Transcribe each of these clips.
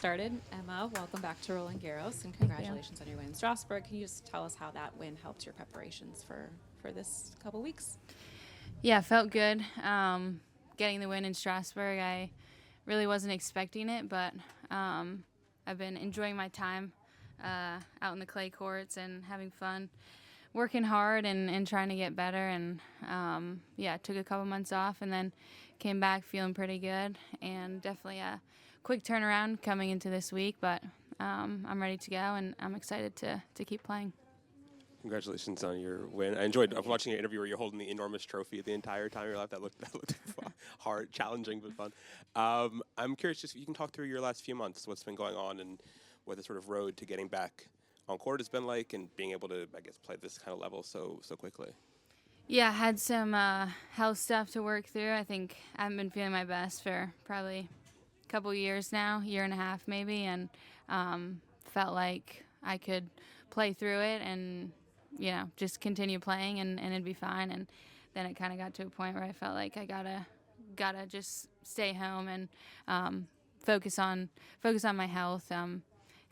started. Emma, welcome back to Roland-Garros, and congratulations on your win in Strasbourg. Can you just tell us how that win helped your preparations for this couple weeks? Yeah, felt good. Getting the win in Strasbourg, I really wasn't expecting it, but I've been enjoying my time out in the clay courts and having fun, working hard and trying to get better. And took a couple months off and then came back feeling pretty good, and definitely a quick turnaround coming into this week, but I'm ready to go and I'm excited to keep playing. Congratulations on your win. I enjoyed watching your interview where you're holding the enormous trophy the entire time of your life. That looked hard, challenging, but fun. I'm curious, just if you can talk through your last few months, what's been going on, and what the sort of road to getting back on court has been like, and being able to, I guess, play this kind of level so quickly. Yeah, I had some health stuff to work through. I think I haven't been feeling my best for probably a couple years now, year and a half maybe, and felt like I could play through it and just continue playing and it'd be fine. And then it kind of got to a point where I felt like I gotta just stay home and focus on my health.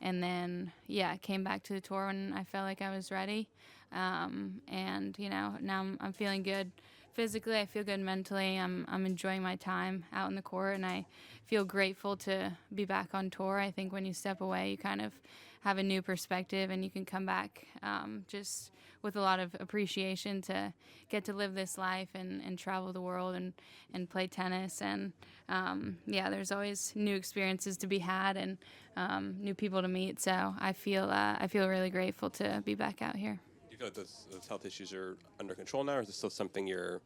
And then came back to the tour when I felt like I was ready. And now I'm feeling good physically. I feel good mentally. I'm enjoying my time out in the court, and I feel grateful to be back on tour. I think when you step away, you kind of have a new perspective, and you can come back just with a lot of appreciation to get to live this life and travel the world and play tennis. And there's always new experiences to be had and new people to meet. So I feel really grateful to be back out here. Do you feel like those health issues are under control now, or is it still something you're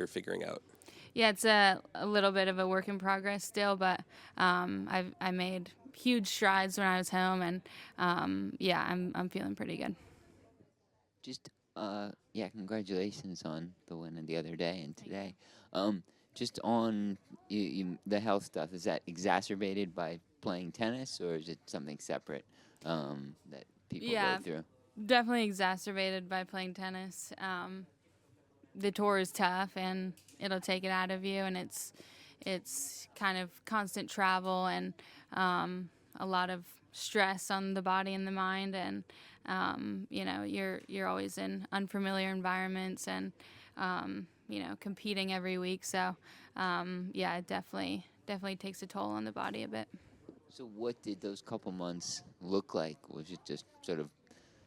figuring out? Yeah, it's a little bit of a work in progress still, but I made huge strides when I was home, and I'm feeling pretty good. Just congratulations on the win the other day and today. Just on the health stuff, is that exacerbated by playing tennis, or is it something separate that people go through? Definitely exacerbated by playing tennis. The tour is tough, and it'll take it out of you, and it's kind of constant travel and a lot of stress on the body and the mind, and you're always in unfamiliar environments and competing every week. So it definitely takes a toll on the body a bit. So what did those couple months look like? Was it just sort of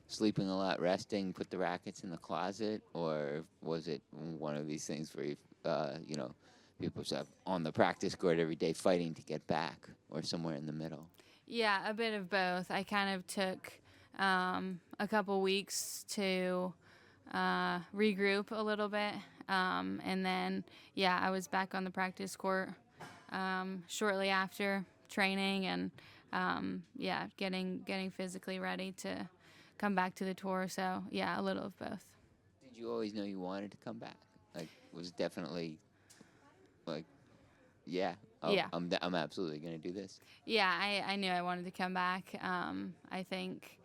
sleeping a lot, resting, put the rackets in the closet, or was it one of these things where people are on the practice court every day fighting to get back, or somewhere in the middle? Yeah, a bit of both. I kind of took a couple weeks to regroup a little bit, and then I was back on the practice court shortly after training, and getting physically ready to come back to the tour. So a little of both. Did you always know you wanted to come back? Like, was it definitely like, I'm absolutely going to do this? Yeah, I knew I wanted to come back. I think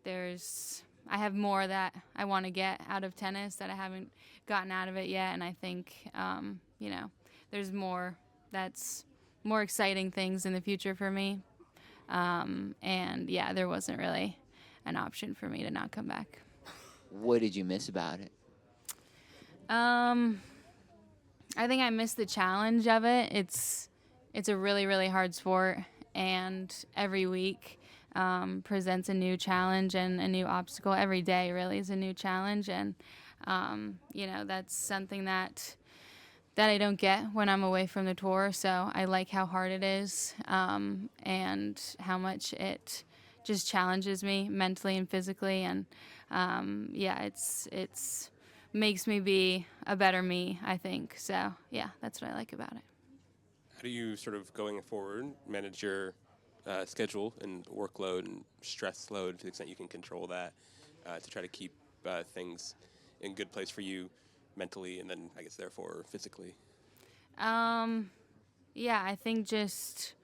I have more that I want to get out of tennis that I haven't gotten out of it yet, and I think there's more exciting things in the future for me. There wasn't really an option for me to not come back. What did you miss about it? I think I missed the challenge of it. It's a really, really hard sport, and every week presents a new challenge and a new obstacle. Every day really is a new challenge, and that's something that I don't get when I'm away from the tour. So I like how hard it is, and how much it just challenges me mentally and physically, and it's makes me be a better me, I think. So that's what I like about it. How do you sort of, going forward, manage your schedule and workload and stress load to the extent you can control that, to try to keep things in good place for you mentally and then, I guess, therefore physically? I think just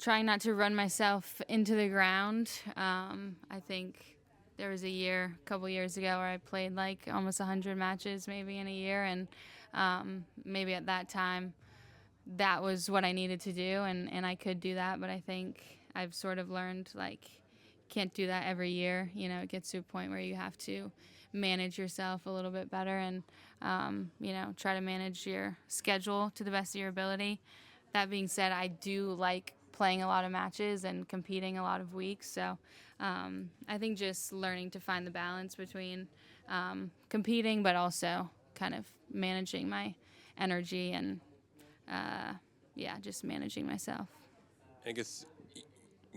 trying not to run myself into the ground. I think there was a couple years ago, where I played like almost 100 matches maybe in a year, and maybe at that time that was what I needed to do, and I could do that. But I think I've sort of learned, like, can't do that every year. You know, it gets to a point where you have to manage yourself a little bit better and, you know, try to manage your schedule to the best of your ability. That being said, I do like playing a lot of matches and competing a lot of weeks. So I think just learning to find the balance between competing but also kind of managing my energy and, just managing myself. I guess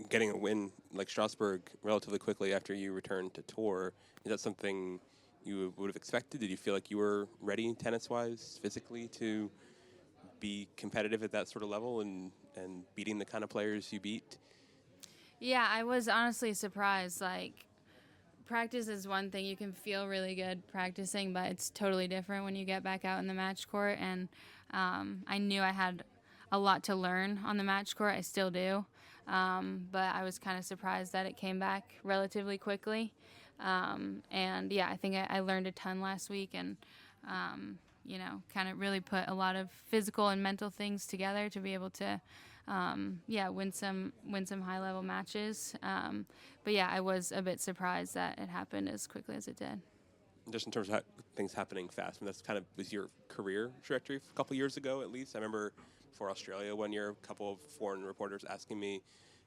getting a win like Strasbourg relatively quickly after you returned to tour, is that something you would have expected? Did you feel like you were ready tennis-wise, physically, to be competitive at that sort of level and beating the kind of players you beat? Yeah, I was honestly surprised. Like, practice is one thing. You can feel really good practicing, but it's totally different when you get back out in the match court. And I knew I had a lot to learn on the match court. I still do. But I was kind of surprised that it came back relatively quickly. And yeah, I think I learned a ton last week and, you know, kind of really put a lot of physical and mental things together to be able to, win some high level matches. But yeah, I was a bit surprised that it happened as quickly as it did. Just in terms of things happening fast, I mean, that's kind of was your career trajectory a couple years ago, at least. I remember before Australia one year, a couple of foreign reporters asking me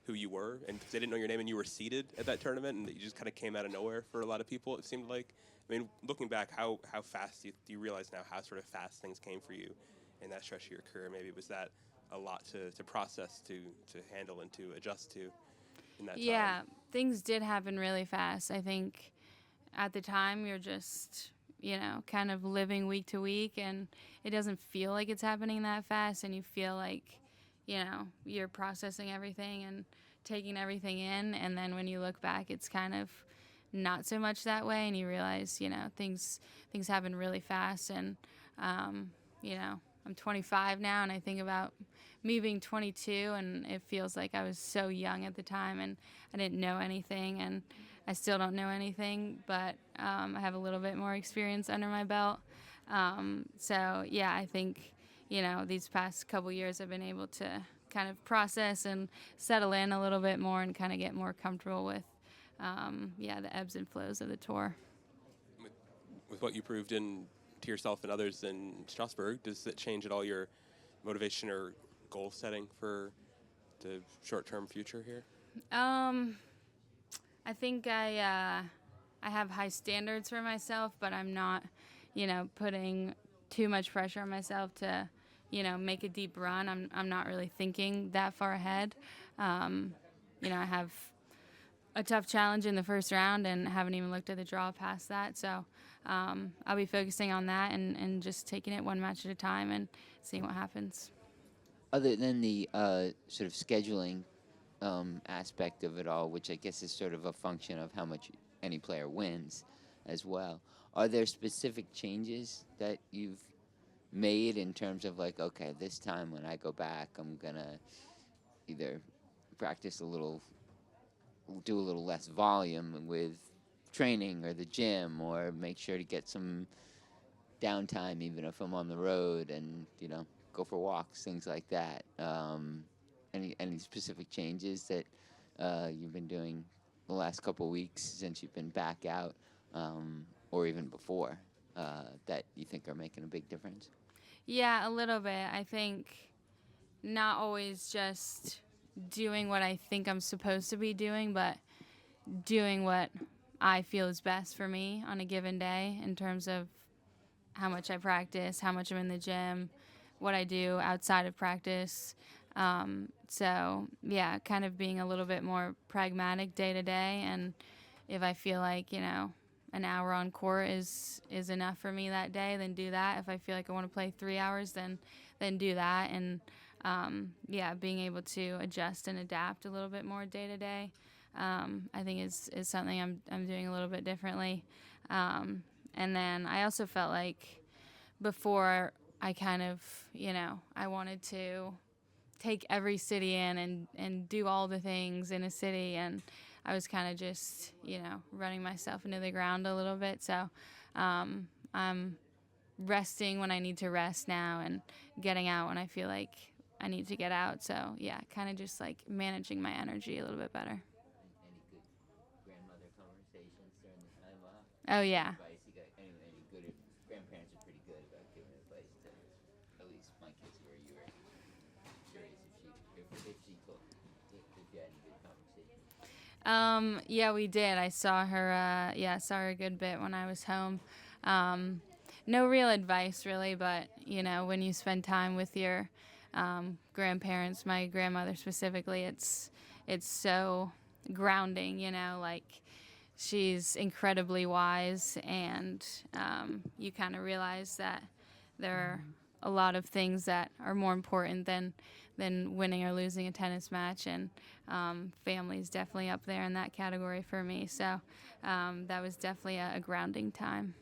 who you were, and because they didn't know your name, and you were seeded at that tournament, and you just kind of came out of nowhere for a lot of people, it seemed like. I mean, looking back, how fast do you realize now how sort of fast things came for you in that stretch of your career? Maybe was that a lot to process, to handle, and to adjust to in that time? Yeah, things did happen really fast. I think at the time you're just, you know, kind of living week to week, and it doesn't feel like it's happening that fast, and you feel like, you know, you're processing everything and taking everything in, and then when you look back, it's kind of not so much that way, and you realize, you know, things happen really fast. And you know, I'm 25 now, and I think about me being 22, and it feels like I was so young at the time, and I didn't know anything, and I still don't know anything, but I have a little bit more experience under my belt. So yeah, I think, you know, these past couple years I've been able to kind of process and settle in a little bit more and kind of get more comfortable with the ebbs and flows of the tour. With what you proved to yourself and others in Strasbourg, does it change at all your motivation or goal setting for the short-term future here? I think I have high standards for myself, but I'm not, you know, putting too much pressure on myself to, you know, make a deep run. I'm not really thinking that far ahead. You know, I have a tough challenge in the first round and haven't even looked at the draw past that. So I'll be focusing on that and just taking it one match at a time and seeing what happens. Other than the sort of scheduling aspect of it all, which I guess is sort of a function of how much any player wins as well, are there specific changes that you've made in terms of like, okay, this time when I go back, I'm going to either practice do a little less volume with training or the gym, or make sure to get some downtime even if I'm on the road, and, you know, go for walks, things like that. Any specific changes that you've been doing the last couple weeks since you've been back out, or even before, that you think are making a big difference? Yeah, a little bit. I think not always just doing what I think I'm supposed to be doing, but doing what I feel is best for me on a given day in terms of how much I practice, how much I'm in the gym, what I do outside of practice. So, yeah, kind of being a little bit more pragmatic day to day. And if I feel like, you know, an hour on court is enough for me that day, then do that. If I feel like I want to play 3 hours, then do that. And, being able to adjust and adapt a little bit more day to day, I think is something I'm doing a little bit differently. And then I also felt like before I kind of, you know, I wanted to take every city in and do all the things in a city, and I was kind of just, you know, running myself into the ground a little bit. So I'm resting when I need to rest now and getting out when I feel like I need to get out. So yeah, kind of just like managing my energy a little bit better. Any good grandmother conversations during the time off? Oh yeah. Advice you got? Any good? Grandparents are pretty good about giving advice to at least my kids where you were curious if she told if you had any good conversations. Yeah, we did. I saw her. Saw her a good bit when I was home. No real advice, really, but you know, when you spend time with your grandparents, my grandmother specifically, it's so grounding. You know, like she's incredibly wise, and you kind of realize that there are a lot of things that are more important than winning or losing a tennis match, and family's definitely up there in that category for me. So that was definitely a grounding time.